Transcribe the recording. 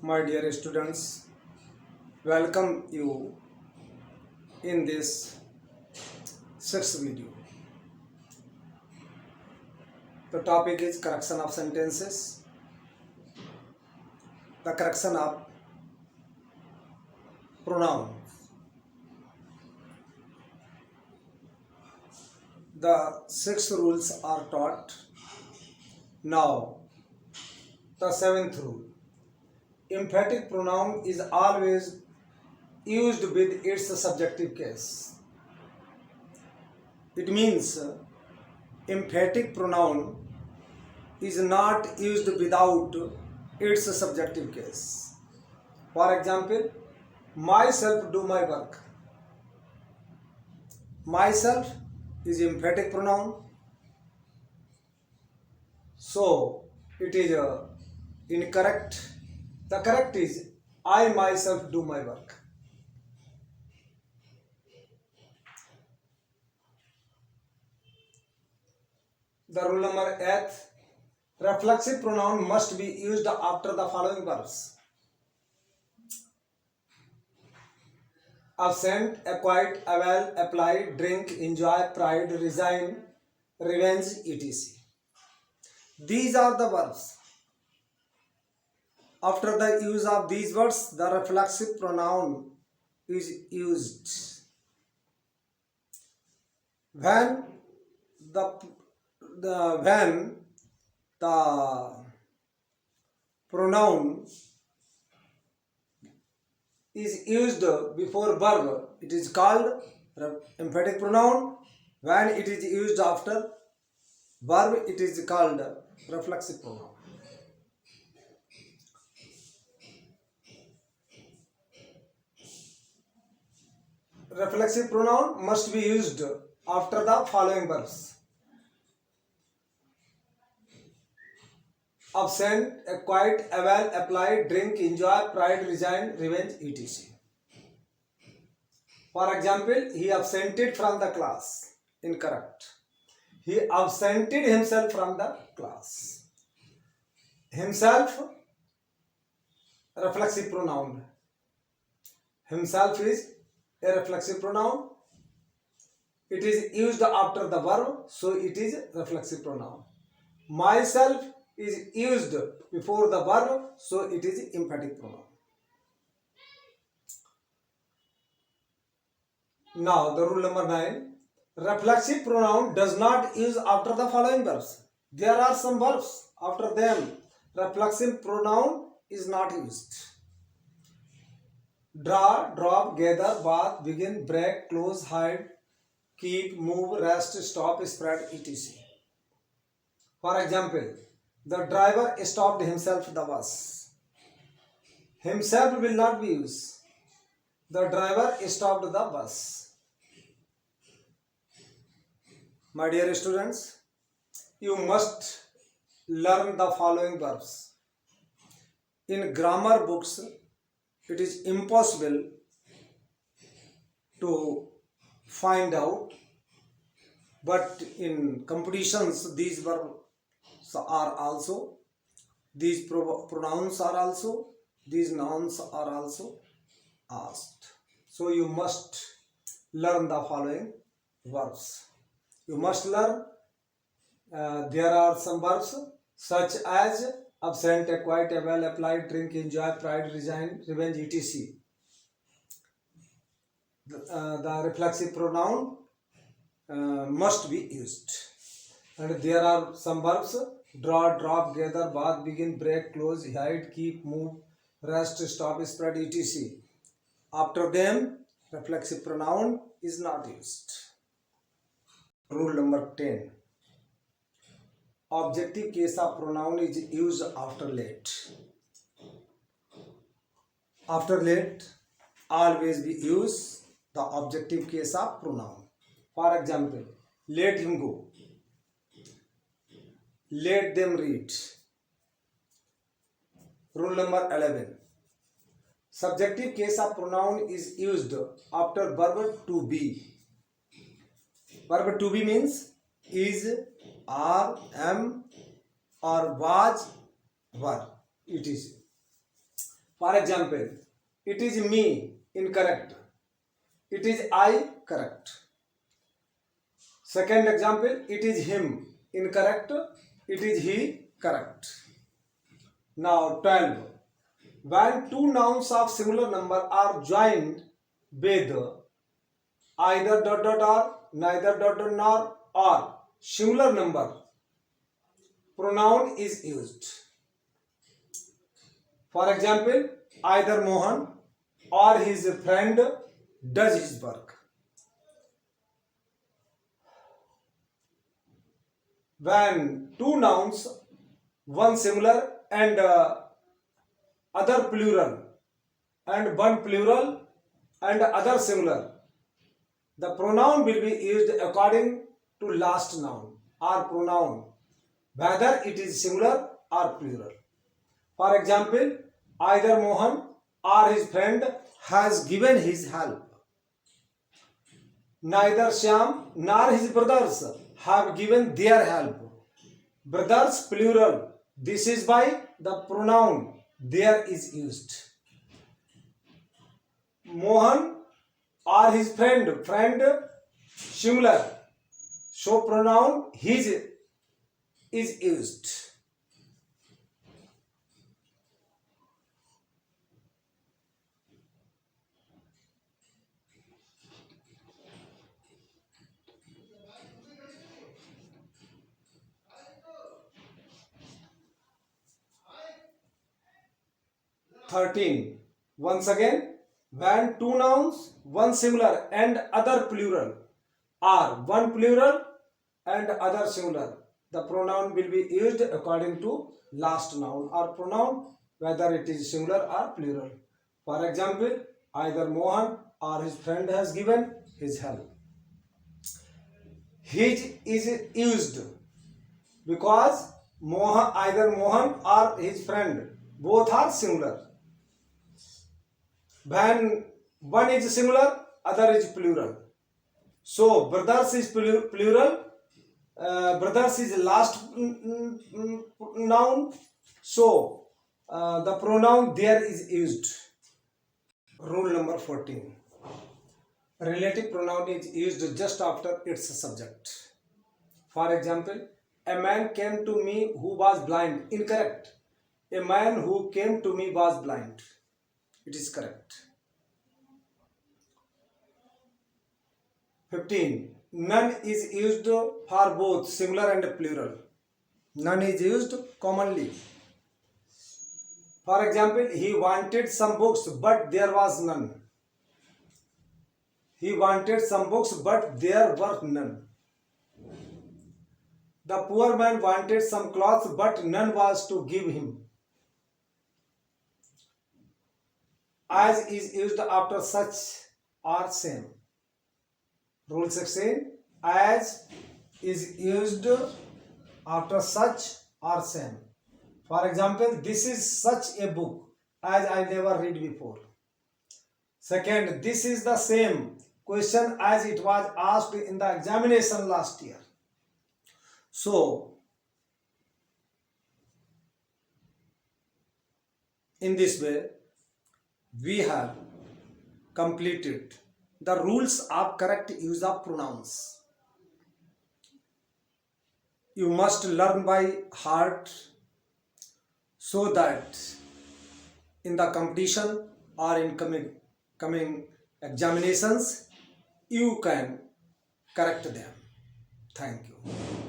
My dear students, welcome you in this sixth video. The topic is correction of sentences, the correction of pronouns. The six rules are taught. Now, the seventh rule. Emphatic pronoun is always used with its subjective case. It means emphatic pronoun is not used without its subjective case. For example, myself do my work. Myself is emphatic pronoun, so it is incorrect. The correct is I myself do my work. The rule number 8, reflexive pronoun must be used after the following verbs: absent, acquit, avail, apply, drink, enjoy, pride, resign, revenge, etc. These are the verbs. After the use of these words, the reflexive pronoun is used. When the pronoun is used before verb, it is called emphatic pronoun. When it is used after verb, it is called reflexive pronoun. Reflexive pronoun must be used after the following verbs: absent, acquit, avail, apply, drink, enjoy, pride, resign, revenge, etc. For example, he absented from the class. Incorrect. He absented himself from the class. Himself, reflexive pronoun. Himself is a reflexive pronoun. It is used after the verb, so it is reflexive pronoun. Myself is used before the verb, so it is emphatic pronoun. Now, the rule number 9. Reflexive pronoun does not use after the following verbs. There are some verbs. After them, reflexive pronoun is not used: draw, drop, gather, bath, begin, break, close, hide, keep, move, rest, stop, spread, etc. For example, the driver stopped himself the bus. Himself will not be used. The driver stopped the bus. My dear students, you must learn the following verbs. In grammar books, it is impossible to find out, but in competitions these verbs are also, these pronouns are also, these nouns are also asked. So you must learn the following verbs. You must learn, there are some verbs such as absent, acquit, avail, apply, drink, enjoy, pride, resign, revenge, etc. The reflexive pronoun must be used. And there are some verbs: draw, drop, gather, bath, begin, break, close, hide, keep, move, rest, stop, spread, etc. After them, reflexive pronoun is not used. Rule number 10. Objective case of pronoun is used after late. After late, always we use the objective case of pronoun. For example, let him go, let them read. Rule number 11. Subjective case of pronoun is used after verb to be. Verb to be means is, are, am, or was, were. It is. For example, it is me, incorrect. It is I, correct. Second example, it is him, incorrect. It is he, correct. Now 12. When two nouns of similar number are joined with either dot dot or, neither dot dot nor, or similar number, pronoun is used. For example, either Mohan or his friend does his work. When two nouns, one similar and other plural, and one plural and other similar, the pronoun will be used according to last noun or pronoun, whether it is singular or plural. For example, either Mohan or his friend has given his help. Neither Shyam nor his brothers have given their help. Brothers plural. This is by the pronoun there is used. Mohan or his friend singular. So pronoun his is used. Once again, when two nouns, one singular and other plural, are one plural and other singular, the pronoun will be used according to last noun or pronoun, whether it is singular or plural. For example, either Mohan or his friend has given his help. His is used because either Mohan or his friend both are singular. When one is singular, other is plural. So brothers is plural. Brothers is last noun. So the pronoun there is used. Rule number 14. Relative pronoun is used just after its subject. For example, a man came to me who was blind. Incorrect. A man who came to me was blind. It is correct. 15. None is used for both singular and plural. None is used commonly. For example, he wanted some books but there was none. He wanted some books but there were none. The poor man wanted some clothes but none was to give him. As is used after such or same. Rule 16. As is used after such or same. For example, this is such a book as I never read before. Second, this is the same question as it was asked in the examination last year. So, in this way, we have completed the rules of correct use of pronouns. You must learn by heart so that in the competition or in coming examinations you can correct them. Thank you.